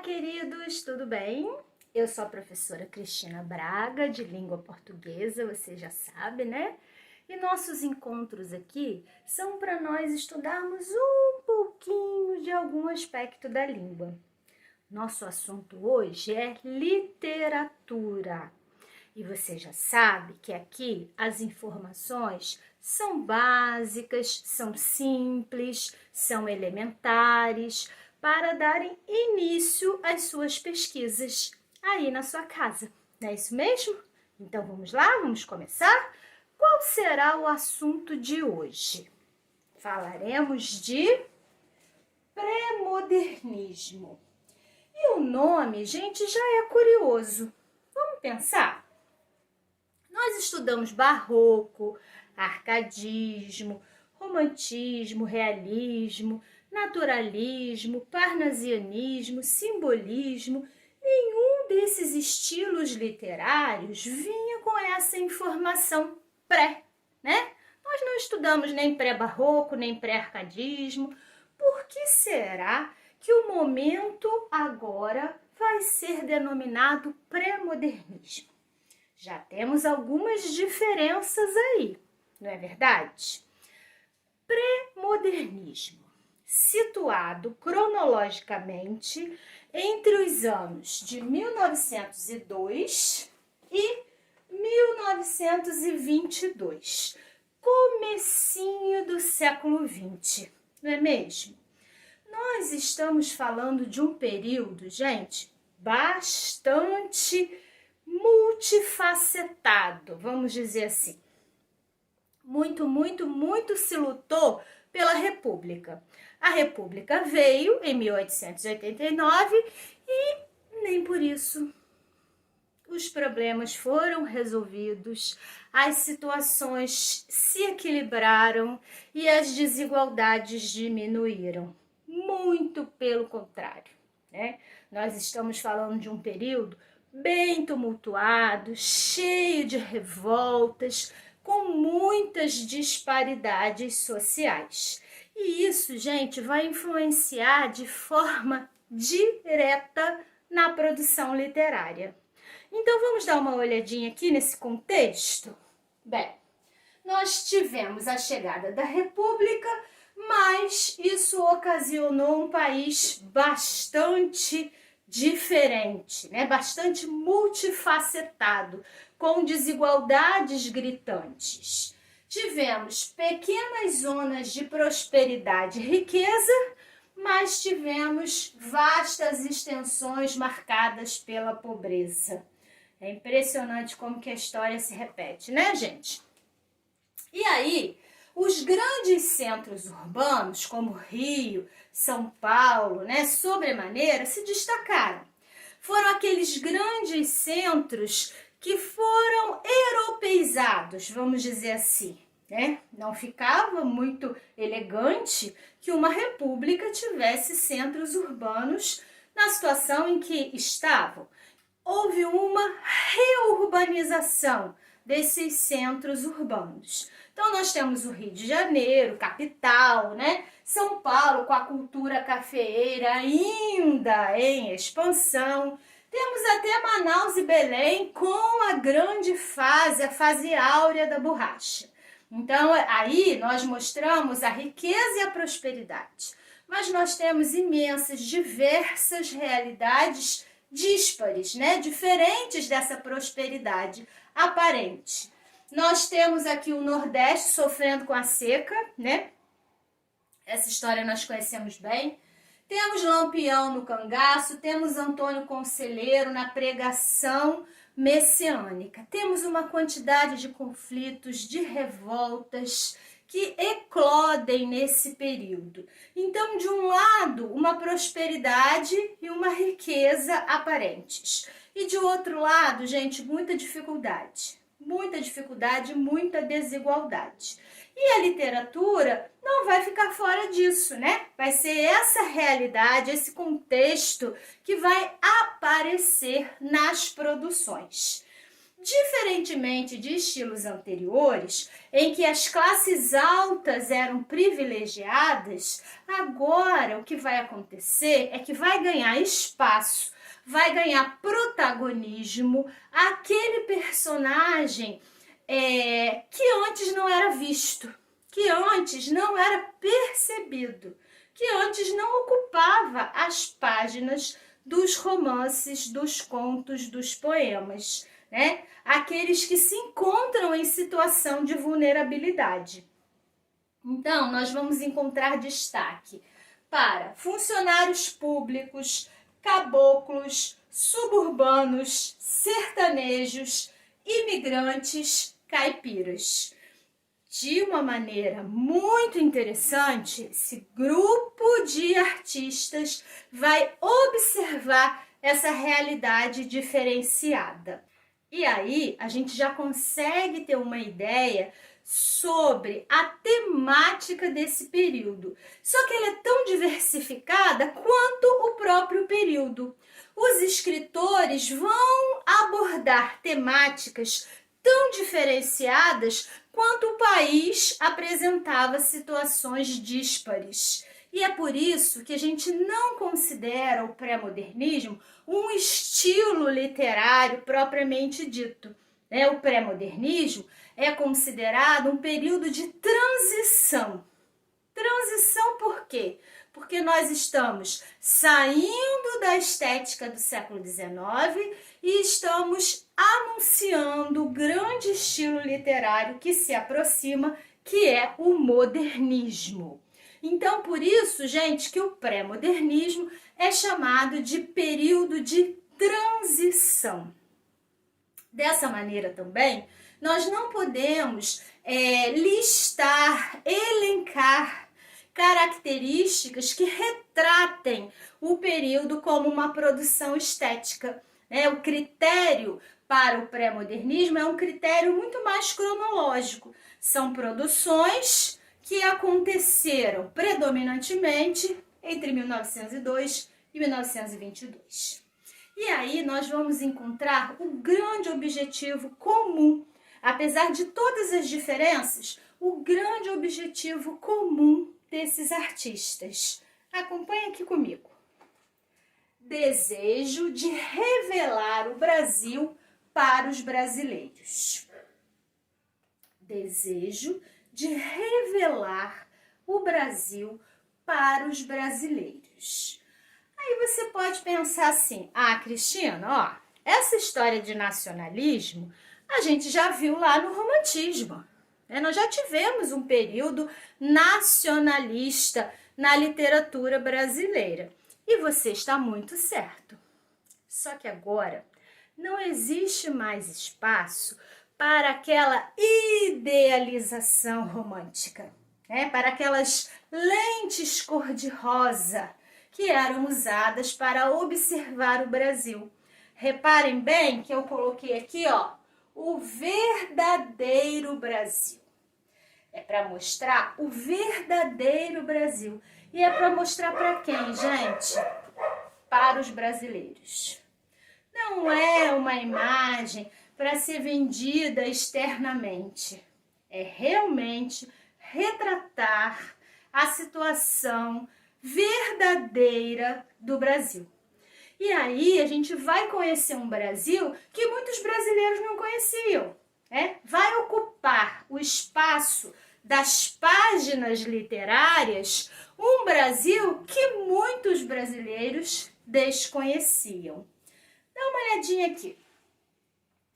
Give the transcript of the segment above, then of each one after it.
queridos, tudo bem? Eu sou a professora Cristina Braga, de língua portuguesa, você já sabe, né? E nossos encontros aqui são para nós estudarmos um pouquinho de algum aspecto da língua. Nosso assunto hoje é literatura. E você já sabe que aqui as informações são básicas, são simples, são elementares, para darem início às suas pesquisas aí na sua casa. Não é isso mesmo? Então vamos lá, vamos começar? Qual será o assunto de hoje? Falaremos de pré-modernismo. E o nome, gente, já é curioso. Vamos pensar? Nós estudamos barroco, arcadismo, romantismo, realismo, naturalismo, parnasianismo, simbolismo. Nenhum desses estilos literários vinha com essa informação pré, né? Nós não estudamos nem pré-barroco, nem pré-arcadismo. Por que será que o momento agora vai ser denominado pré-modernismo? Já temos algumas diferenças aí, não é verdade? Pré-modernismo, situado cronologicamente entre os anos de 1902 e 1922, comecinho do século XX, não é mesmo? Nós estamos falando de um período, gente, bastante multifacetado, vamos dizer assim. Muito se lutou pela República. A República veio em 1889 e nem por isso os problemas foram resolvidos, as situações se equilibraram e as desigualdades diminuíram. Muito pelo contrário, né? Nós estamos falando de um período bem tumultuado, cheio de revoltas, com muitas disparidades sociais. E isso, gente, vai influenciar de forma direta na produção literária. Então, vamos dar uma olhadinha aqui nesse contexto? Bem, nós tivemos a chegada da República, mas isso ocasionou um país bastante diferente, né? Bastante multifacetado, com desigualdades gritantes. Tivemos pequenas zonas de prosperidade e riqueza, mas tivemos vastas extensões marcadas pela pobreza. É impressionante como que a história se repete, né, gente? E aí, os grandes centros urbanos, como Rio, São Paulo, né, sobremaneira, se destacaram. Foram aqueles grandes centros que foram europeizados, vamos dizer assim, né? Não ficava muito elegante que uma república tivesse centros urbanos na situação em que estavam. Houve uma reurbanização desses centros urbanos. Então, nós temos o Rio de Janeiro, capital, né? São Paulo, com a cultura cafeeira ainda em expansão. Temos até Manaus e Belém com a grande fase, a fase áurea da borracha. Então, aí nós mostramos a riqueza e a prosperidade. Mas nós temos imensas, diversas realidades díspares, né? Diferentes dessa prosperidade aparente. Nós temos aqui o Nordeste sofrendo com a seca, né? Essa história nós conhecemos bem. Temos Lampião no cangaço, temos Antônio Conselheiro na pregação messiânica. Temos uma quantidade de conflitos, de revoltas que eclodem nesse período. Então, de um lado, uma prosperidade e uma riqueza aparentes. E de outro lado, gente, muita dificuldade, muita desigualdade. E a literatura não vai ficar fora disso, né? Vai ser essa realidade, esse contexto que vai aparecer nas produções. Diferentemente de estilos anteriores, em que as classes altas eram privilegiadas, agora o que vai acontecer é que vai ganhar espaço, vai ganhar protagonismo aquele personagem que antes não era visto, que antes não era percebido, que antes não ocupava as páginas dos romances, dos contos, dos poemas, né? Aqueles que se encontram em situação de vulnerabilidade. Então, nós vamos encontrar destaque para funcionários públicos, caboclos, suburbanos, sertanejos, imigrantes, caipiras. De uma maneira muito interessante, esse grupo de artistas vai observar essa realidade diferenciada. E aí a gente já consegue ter uma ideia sobre a temática desse período. Só que ela é tão diversificada quanto o próprio período. Os escritores vão abordar temáticas tão diferenciadas quanto o país apresentava situações díspares. E é por isso que a gente não considera o pré-modernismo um estilo literário propriamente dito. O pré-modernismo é considerado um período de transição. Transição por quê? Porque nós estamos saindo da estética do século XIX e estamos anunciando o grande estilo literário que se aproxima, que é o modernismo. Então, por isso, gente, que o pré-modernismo é chamado de período de transição. Dessa maneira também, nós não podemos listar, elencar características que retratem o período como uma produção estética. O critério para o pré-modernismo é um critério muito mais cronológico. São produções que aconteceram predominantemente entre 1902 e 1922. E aí nós vamos encontrar o grande objetivo comum, apesar de todas as diferenças, o grande objetivo comum desses artistas. Acompanhe aqui comigo. Desejo de revelar o Brasil para os brasileiros. Desejo de revelar o Brasil para os brasileiros. Aí você pode pensar assim, Cristina, essa história de nacionalismo a gente já viu lá no romantismo. Nós já tivemos um período nacionalista na literatura brasileira. E você está muito certo. Só que agora não existe mais espaço para aquela idealização romântica, para aquelas lentes cor-de-rosa que eram usadas para observar o Brasil. Reparem bem que eu coloquei aqui, o verdadeiro Brasil. É para mostrar o verdadeiro Brasil. E é para mostrar para quem, gente? Para os brasileiros. Não é uma imagem para ser vendida externamente. É realmente retratar a situação verdadeira do Brasil. E aí a gente vai conhecer um Brasil que muitos brasileiros não conheciam. Vai ocupar o espaço das páginas literárias um Brasil que muitos brasileiros desconheciam. Dá uma olhadinha aqui.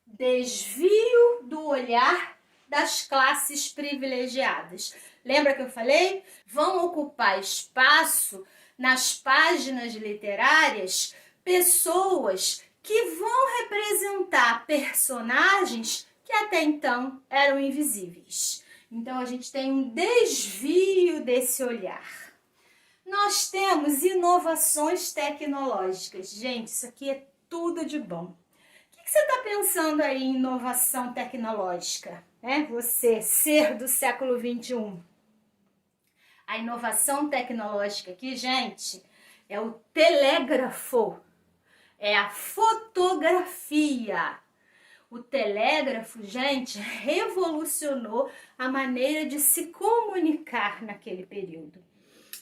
Desvio do olhar das classes privilegiadas. Lembra que eu falei? Vão ocupar espaço nas páginas literárias pessoas que vão representar personagens que até então eram invisíveis. Então a gente tem um desvio desse olhar. Nós temos inovações tecnológicas. Gente, isso aqui é tudo de bom. O que você está pensando aí em inovação tecnológica? Você, ser do século XXI. A inovação tecnológica aqui, gente, é o telégrafo, é a fotografia. O telégrafo, gente, revolucionou a maneira de se comunicar naquele período.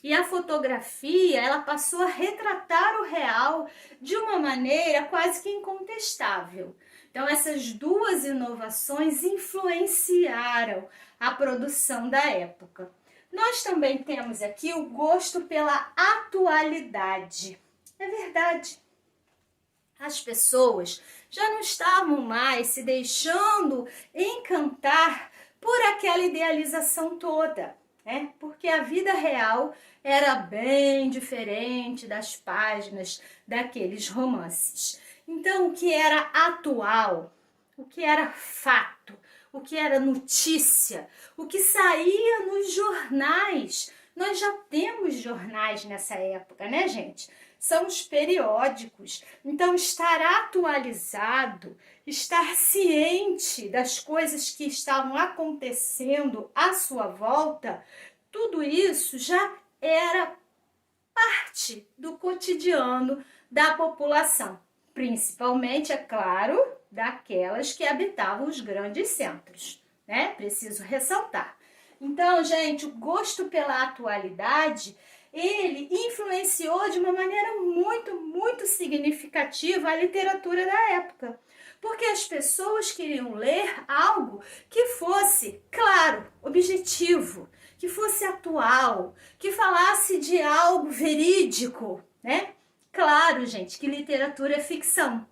E a fotografia, ela passou a retratar o real de uma maneira quase que incontestável. Então, essas duas inovações influenciaram a produção da época. Nós também temos aqui o gosto pela atualidade. É verdade. As pessoas já não estavam mais se deixando encantar por aquela idealização toda, né? Porque a vida real era bem diferente das páginas daqueles romances. Então, o que era atual, o que era fato, o que era notícia, o que saía nos jornais. Nós já temos jornais nessa época, né, gente? São os periódicos. Então, estar atualizado, estar ciente das coisas que estavam acontecendo à sua volta, tudo isso já era parte do cotidiano da população, principalmente, é claro, daquelas que habitavam os grandes centros, né? Preciso ressaltar. Então, gente, o gosto pela atualidade, ele influenciou de uma maneira muito significativa a literatura da época. Porque as pessoas queriam ler algo que fosse, claro, objetivo, que fosse atual, que falasse de algo verídico, né? Claro, gente, que literatura é ficção.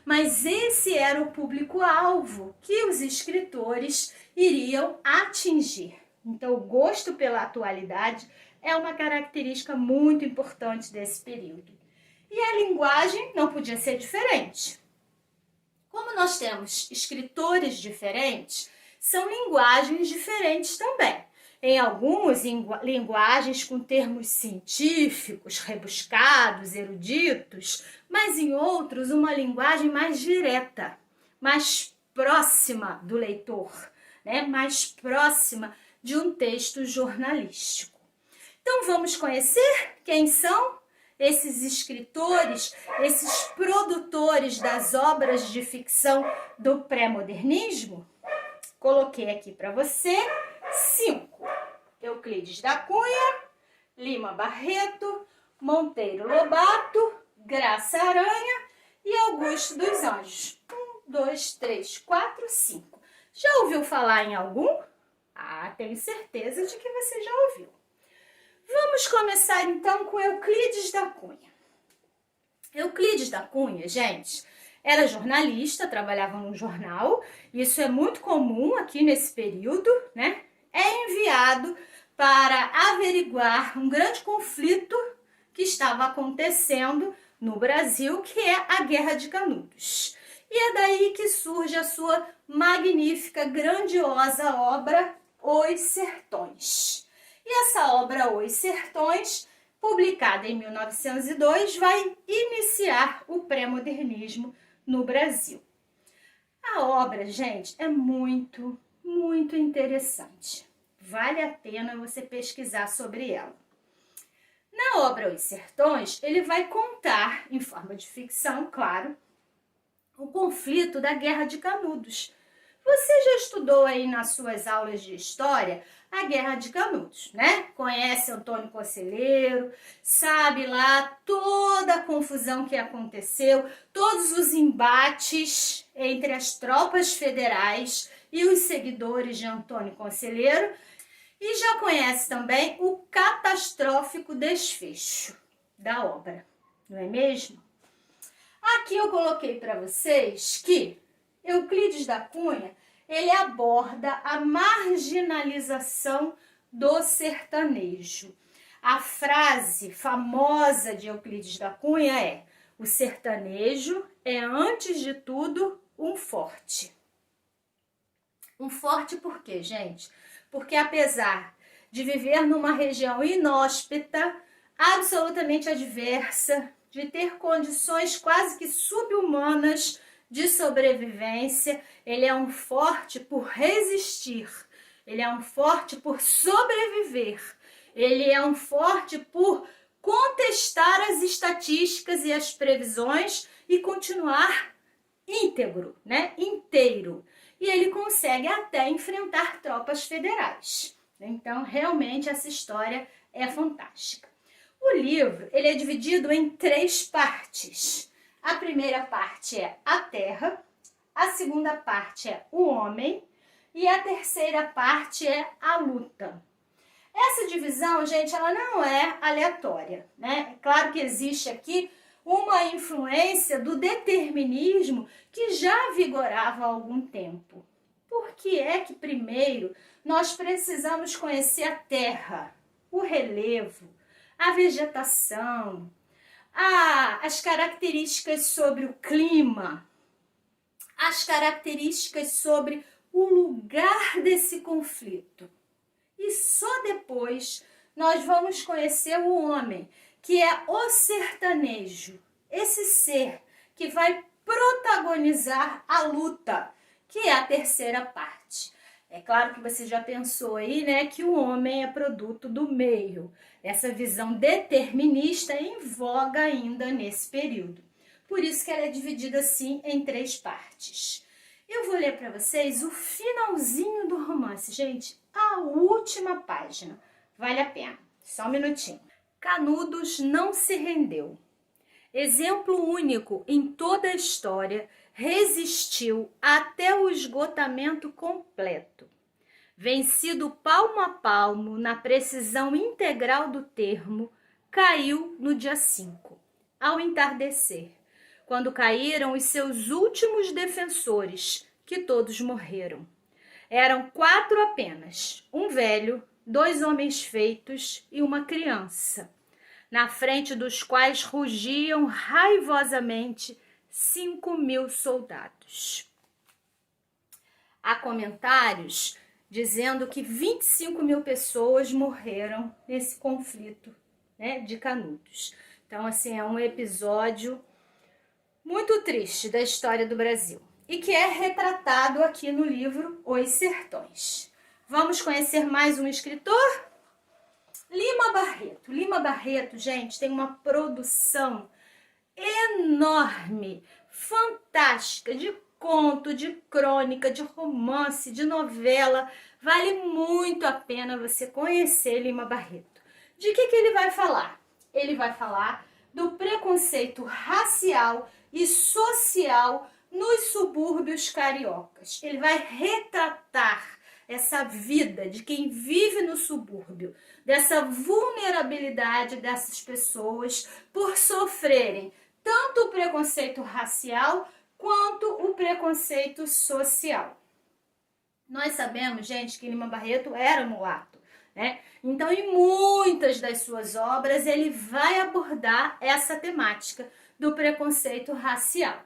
Mas esse era o público-alvo que os escritores iriam atingir. Então, o gosto pela atualidade é uma característica muito importante desse período. E a linguagem não podia ser diferente. Como nós temos escritores diferentes, são linguagens diferentes também. Em algumas linguagens com termos científicos, rebuscados, eruditos, mas em outros uma linguagem mais direta, mais próxima do leitor, né? Mais próxima de um texto jornalístico. Então vamos conhecer quem são esses escritores, esses produtores das obras de ficção do pré-modernismo? Coloquei aqui para você 5. Euclides da Cunha, Lima Barreto, Monteiro Lobato, Graça Aranha e Augusto dos Anjos. 1, 2, 3, 4, 5. Já ouviu falar em algum? Ah, tenho certeza de que você já ouviu. Vamos começar então com Euclides da Cunha. Euclides da Cunha, gente, era jornalista, trabalhava num jornal. Isso é muito comum aqui nesse período, né? É enviado para averiguar um grande conflito que estava acontecendo no Brasil, que é a Guerra de Canudos. E é daí que surge a sua magnífica, grandiosa obra Os Sertões. E essa obra Os Sertões, publicada em 1902, vai iniciar o pré-modernismo no Brasil. A obra, gente, é muito interessante. Vale a pena você pesquisar sobre ela. Na obra Os Sertões, ele vai contar, em forma de ficção, claro, o conflito da Guerra de Canudos. Você já estudou aí nas suas aulas de história a Guerra de Canudos, né? Conhece Antônio Conselheiro, sabe lá toda a confusão que aconteceu, todos os embates entre as tropas federais e os seguidores de Antônio Conselheiro, e já conhece também o catastrófico desfecho da obra, não é mesmo? Aqui eu coloquei para vocês que Euclides da Cunha, ele aborda a marginalização do sertanejo. A frase famosa de Euclides da Cunha é: o sertanejo é, antes de tudo, um forte. Um forte por quê, gente? Porque apesar de viver numa região inóspita, absolutamente adversa, de ter condições quase que subhumanas de sobrevivência, ele é um forte por resistir, ele é um forte por sobreviver, ele é um forte por contestar as estatísticas e as previsões e continuar íntegro, né? Inteiro. E ele consegue até enfrentar tropas federais. Então, realmente, essa história é fantástica. O livro, ele é dividido em 3 partes. A primeira parte é a Terra, a segunda parte é o homem e a terceira parte é a luta. Essa divisão, gente, ela não é aleatória, né? É claro que existe aqui uma influência do determinismo que já vigorava há algum tempo. Por que é que primeiro nós precisamos conhecer a Terra, o relevo, a vegetação, as características sobre o clima, as características sobre o lugar desse conflito? E só depois nós vamos conhecer o homem, que é o sertanejo, esse ser que vai protagonizar a luta, que é a terceira parte. É claro que você já pensou aí, né, que o homem é produto do meio. Essa visão determinista é em voga ainda nesse período. Por isso que ela é dividida assim em 3 partes. Eu vou ler para vocês o finalzinho do romance, gente, a última página. Vale a pena. Só um minutinho. Canudos não se rendeu. Exemplo único em toda a história, resistiu até o esgotamento completo. Vencido palmo a palmo, na precisão integral do termo, caiu no dia 5, ao entardecer, quando caíram os seus últimos defensores, que todos morreram. Eram 4 apenas, um velho, 2 homens feitos e uma criança, na frente dos quais rugiam raivosamente 5.000 soldados. Há comentários dizendo que 25.000 pessoas morreram nesse conflito, né, de Canudos. Então, assim, é um episódio muito triste da história do Brasil e que é retratado aqui no livro Os Sertões. Vamos conhecer mais um escritor? Lima Barreto. Lima Barreto, gente, tem uma produção enorme, fantástica, de conto, de crônica, de romance, de novela. Vale muito a pena você conhecer Lima Barreto. De que ele vai falar? Ele vai falar do preconceito racial e social nos subúrbios cariocas. Ele vai retratar essa vida de quem vive no subúrbio, dessa vulnerabilidade dessas pessoas por sofrerem tanto o preconceito racial quanto o preconceito social. Nós sabemos, gente, que Lima Barreto era mulato, né? Então, em muitas das suas obras, ele vai abordar essa temática do preconceito racial.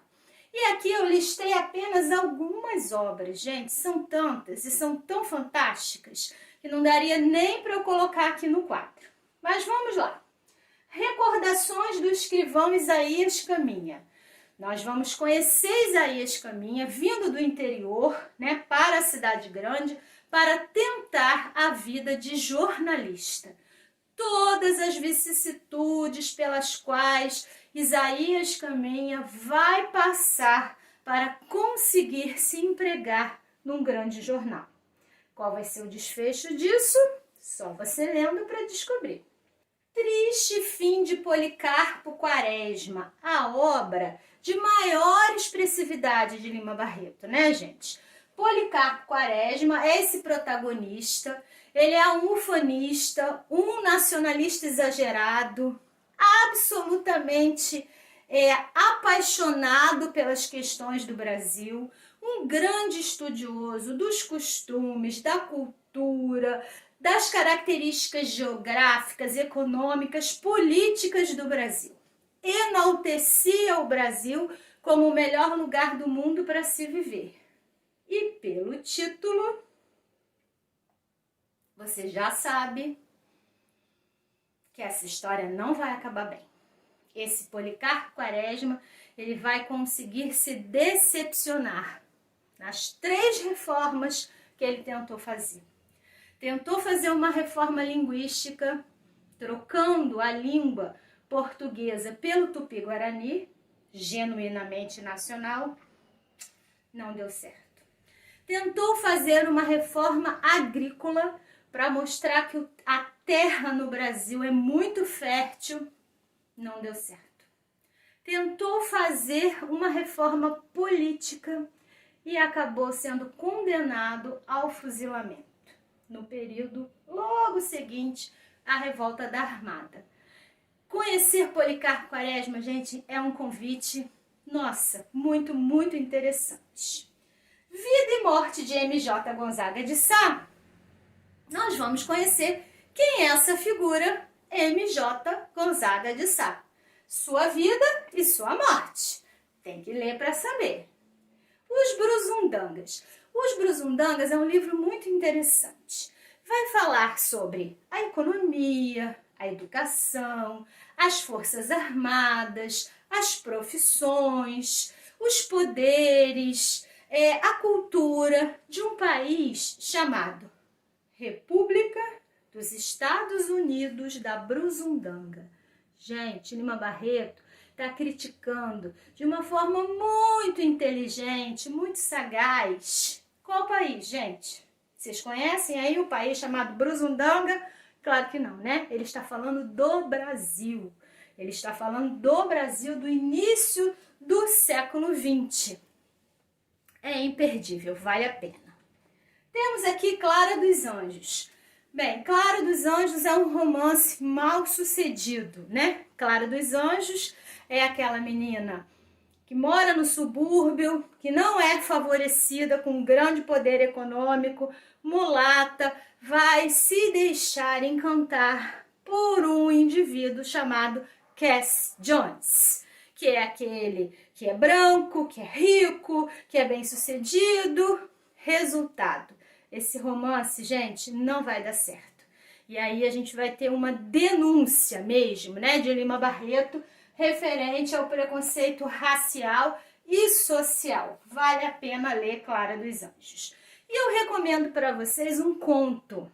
E aqui eu listei apenas algumas obras, gente, são tantas e são tão fantásticas que não daria nem para eu colocar aqui no quadro. Mas vamos lá. Recordações do escrivão Isaías Caminha. Nós vamos conhecer Isaías Caminha vindo do interior, né, para a cidade grande, para tentar a vida de jornalista. Todas as vicissitudes pelas quais Isaías Caminha vai passar para conseguir se empregar num grande jornal. Qual vai ser o desfecho disso? Só você lendo para descobrir. Triste fim de Policarpo Quaresma, a obra de maior expressividade de Lima Barreto, né, gente? Policarpo Quaresma é esse protagonista, ele é um ufanista, um nacionalista exagerado, absolutamente apaixonado pelas questões do Brasil, um grande estudioso dos costumes, da cultura, das características geográficas, econômicas, políticas do Brasil. Enaltecia o Brasil como o melhor lugar do mundo para se viver. E pelo título, você já sabe que essa história não vai acabar bem. Esse Policarpo Quaresma, ele vai conseguir se decepcionar nas 3 reformas que ele tentou fazer. Tentou fazer uma reforma linguística, trocando a língua portuguesa pelo tupi-guarani, genuinamente nacional, Não deu certo. Tentou fazer uma reforma agrícola para mostrar que a terra no Brasil é muito fértil. Não deu certo. Tentou fazer uma reforma política e acabou sendo condenado ao fuzilamento no período logo seguinte à revolta da Armada. Conhecer Policarpo Quaresma, gente, é um convite, nossa, muito, muito interessante. Vida e morte de M.J. Gonzaga de Sá. Nós vamos conhecer quem é essa figura, M.J. Gonzaga de Sá. Sua vida e sua morte. Tem que ler para saber. Os Brusundangas. Os Brusundangas é um livro muito interessante. Vai falar sobre a economia, a educação, as forças armadas, as profissões, os poderes, a cultura de um país chamado República dos Estados Unidos da Brusundanga. Gente, Lima Barreto está criticando de uma forma muito inteligente, muito sagaz. Qual país, gente? Vocês conhecem aí o país chamado Brusundanga? Claro que não, né? Ele está falando do Brasil. Ele está falando do Brasil do início do século XX. É imperdível, vale a pena. Temos aqui Clara dos Anjos. Bem, Clara dos Anjos é um romance mal sucedido, né? Clara dos Anjos é aquela menina que mora no subúrbio, que não é favorecida com um grande poder econômico, mulata, vai se deixar encantar por um indivíduo chamado Cass Jones, que é aquele que é branco, que é rico, que é bem-sucedido. Resultado, esse romance, gente, não vai dar certo. E aí a gente vai ter uma denúncia mesmo, né, de Lima Barreto, referente ao preconceito racial e social. Vale a pena ler Clara dos Anjos. E eu recomendo para vocês um conto.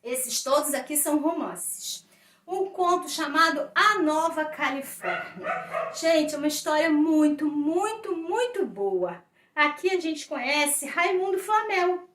Esses todos aqui são romances. Um conto chamado A Nova Califórnia. Gente, é uma história muito, muito, muito boa. Aqui a gente conhece Raimundo Flamel,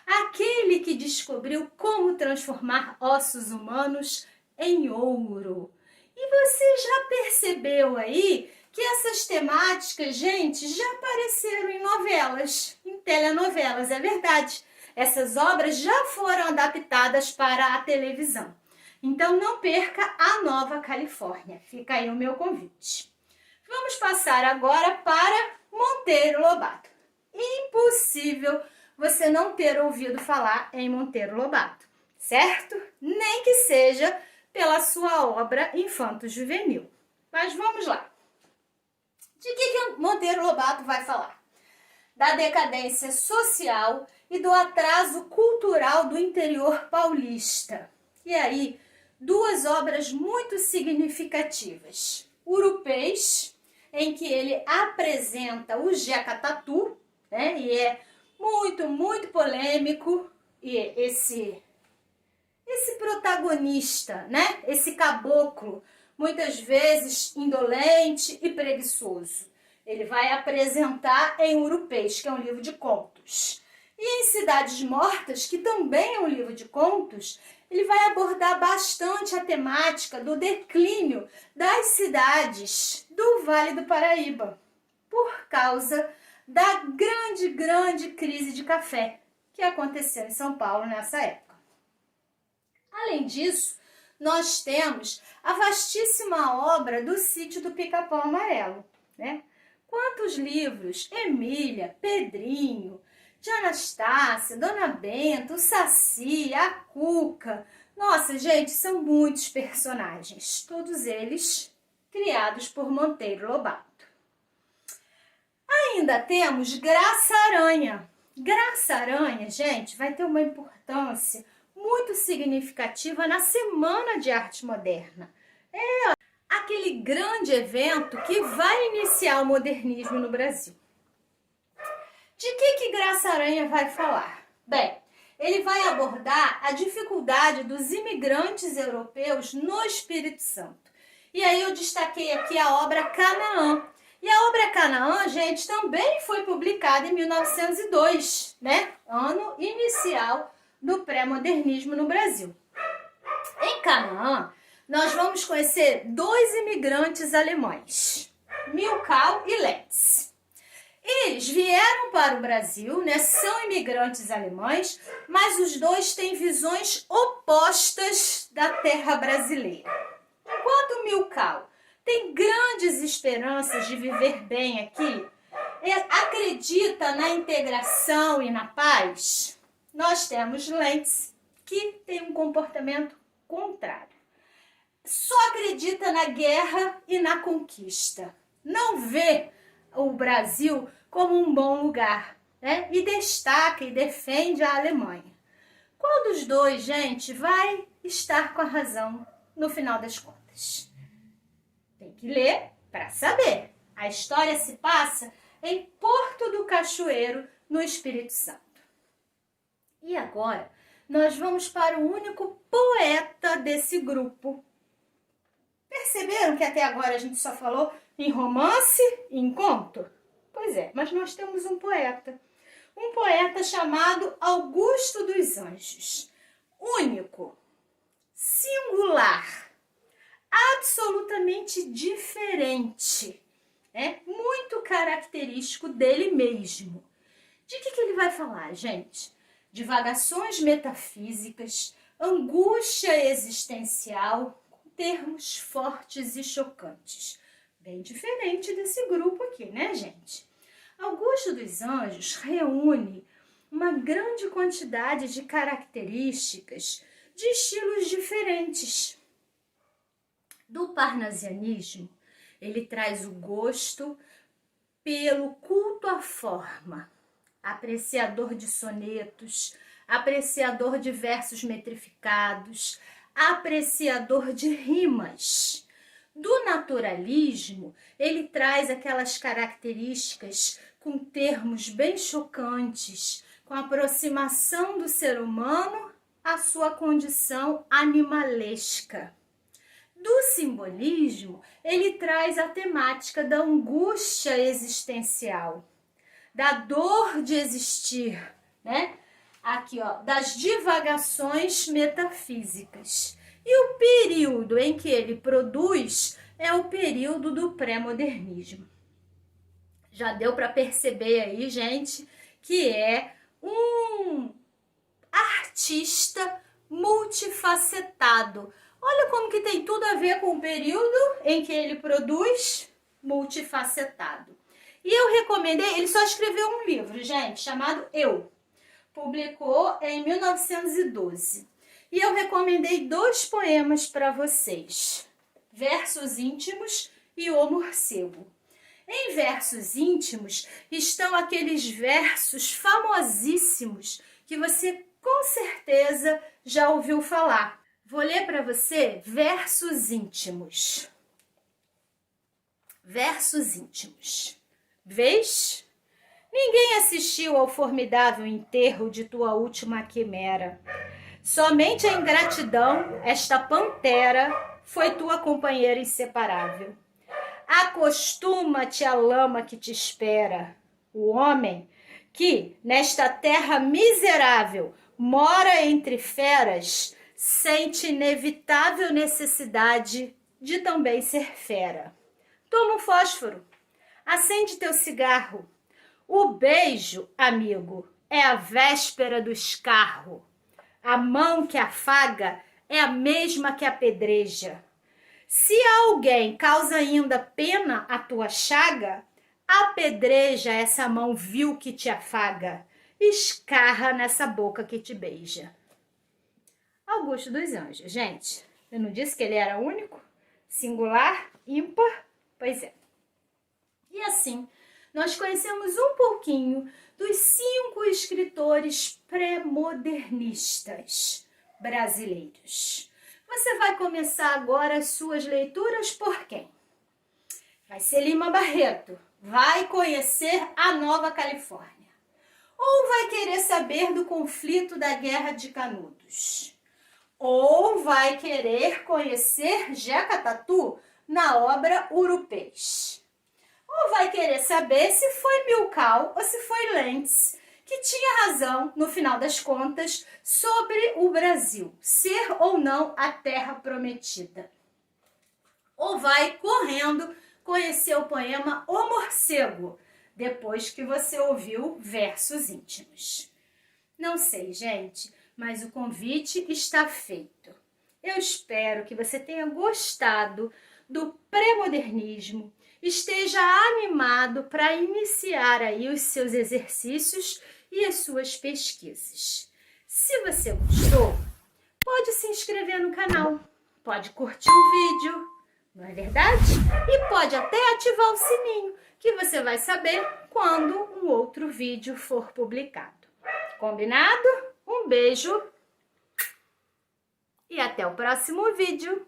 aquele que descobriu como transformar ossos humanos em ouro. E você já percebeu aí que essas temáticas, gente, já apareceram em novelas, em telenovelas, é verdade. Essas obras já foram adaptadas para a televisão. Então não perca A Nova Califórnia. Fica aí o meu convite. Vamos passar agora para Monteiro Lobato. Impossível você não ter ouvido falar em Monteiro Lobato, certo? Nem que seja pela sua obra infanto-juvenil. Mas vamos lá. De que Monteiro Lobato vai falar? Da decadência social e do atraso cultural do interior paulista. E aí, duas obras muito significativas. Urupês, em que ele apresenta o Jeca Tatu, né? E é muito, muito polêmico. E esse protagonista, né? Esse caboclo, muitas vezes indolente e preguiçoso. Ele vai apresentar em Urupês, que é um livro de contos. E em Cidades Mortas, que também é um livro de contos, ele vai abordar bastante a temática do declínio das cidades do Vale do Paraíba, por causa da grande crise de café que aconteceu em São Paulo nessa época. Além disso, nós temos a vastíssima obra do Sítio do Pica-Pau Amarelo, né? Quantos livros? Emília, Pedrinho, de Anastácia, Dona Benta, o Saci, a Cuca. Nossa, gente, são muitos personagens, todos eles criados por Monteiro Lobato. Ainda temos Graça Aranha. Graça Aranha, gente, vai ter uma importância muito significativa na Semana de Arte Moderna. É aquele grande evento que vai iniciar o modernismo no Brasil. De que Graça Aranha vai falar? Bem, ele vai abordar a dificuldade dos imigrantes europeus no Espírito Santo. E aí eu destaquei aqui a obra Canaã. E a obra Canaã, gente, também foi publicada em 1902, né? Ano inicial do pré-modernismo no Brasil. Em Canaã, nós vamos conhecer dois imigrantes alemães, Milkau e Lenz. Eles vieram para o Brasil, né? São imigrantes alemães, mas os dois têm visões opostas da terra brasileira. Enquanto Milkau tem grandes esperanças de viver bem aqui, acredita na integração e na paz, nós temos Lenz, que tem um comportamento contrário. Só acredita na guerra e na conquista. Não vê o Brasil como um bom lugar, né? E destaca e defende a Alemanha. Qual dos dois, gente, vai estar com a razão no final das contas? Tem que ler para saber. A história se passa em Porto do Cachoeiro, no Espírito Santo. E agora, nós vamos para o único poeta desse grupo. Perceberam que até agora a gente só falou em romance e em conto? Pois é, mas nós temos um poeta. Um poeta chamado Augusto dos Anjos. Único, singular, absolutamente diferente. Muito característico dele mesmo. De que ele vai falar, gente? Divagações metafísicas, angústia existencial, com termos fortes e chocantes. Bem diferente desse grupo aqui, né, gente? Augusto dos Anjos reúne uma grande quantidade de características de estilos diferentes. Do parnasianismo, ele traz o gosto pelo culto à forma, apreciador de sonetos, apreciador de versos metrificados, apreciador de rimas. Do naturalismo, ele traz aquelas características com termos bem chocantes, com a aproximação do ser humano à sua condição animalesca. Do simbolismo, ele traz a temática da angústia existencial, da dor de existir, né? Aqui, ó, das divagações metafísicas. E o período em que ele produz é o período do pré-modernismo. Já deu para perceber aí, gente, que é um artista multifacetado. Olha como que tem tudo a ver com o período em que ele produz, multifacetado. E eu recomendei, ele só escreveu um livro, gente, chamado Eu. Publicou em 1912. E eu recomendei 2 poemas para vocês. Versos Íntimos e O Morcego. Em Versos Íntimos estão aqueles versos famosíssimos que você com certeza já ouviu falar. Vou ler para você Versos Íntimos. Versos Íntimos. Vês? Ninguém assistiu ao formidável enterro de tua última quimera. Somente a ingratidão, esta pantera, foi tua companheira inseparável. Acostuma-te à lama que te espera. O homem que, nesta terra miserável, mora entre feras, sente inevitável necessidade de também ser fera. Toma um fósforo, acende teu cigarro. O beijo, amigo, é a véspera do escarro. A mão que afaga é a mesma que apedreja. Se alguém causa ainda pena à tua chaga, apedreja essa mão vil que te afaga, escarra nessa boca que te beija. Augusto dos Anjos, gente, eu não disse que ele era único, singular, ímpar? Pois é. E assim, nós conhecemos um pouquinho dos 5 escritores pré-modernistas brasileiros. Você vai começar agora as suas leituras por quem? Vai ser Lima Barreto, vai conhecer a Nova Califórnia. Ou vai querer saber do conflito da Guerra de Canudos. Ou vai querer conhecer Jeca Tatu na obra Urupês. Ou vai querer saber se foi Milkau ou se foi Lentz que tinha razão, no final das contas, sobre o Brasil ser ou não a terra prometida. Ou vai correndo conhecer o poema O Morcego, depois que você ouviu versos íntimos. Não sei, gente, mas o convite está feito. Eu espero que você tenha gostado do pré-modernismo, esteja animado para iniciar aí os seus exercícios e as suas pesquisas. Se você gostou, pode se inscrever no canal, pode curtir o vídeo, não é verdade? E pode até ativar o sininho, que você vai saber quando um outro vídeo for publicado. Combinado? Um beijo e até o próximo vídeo!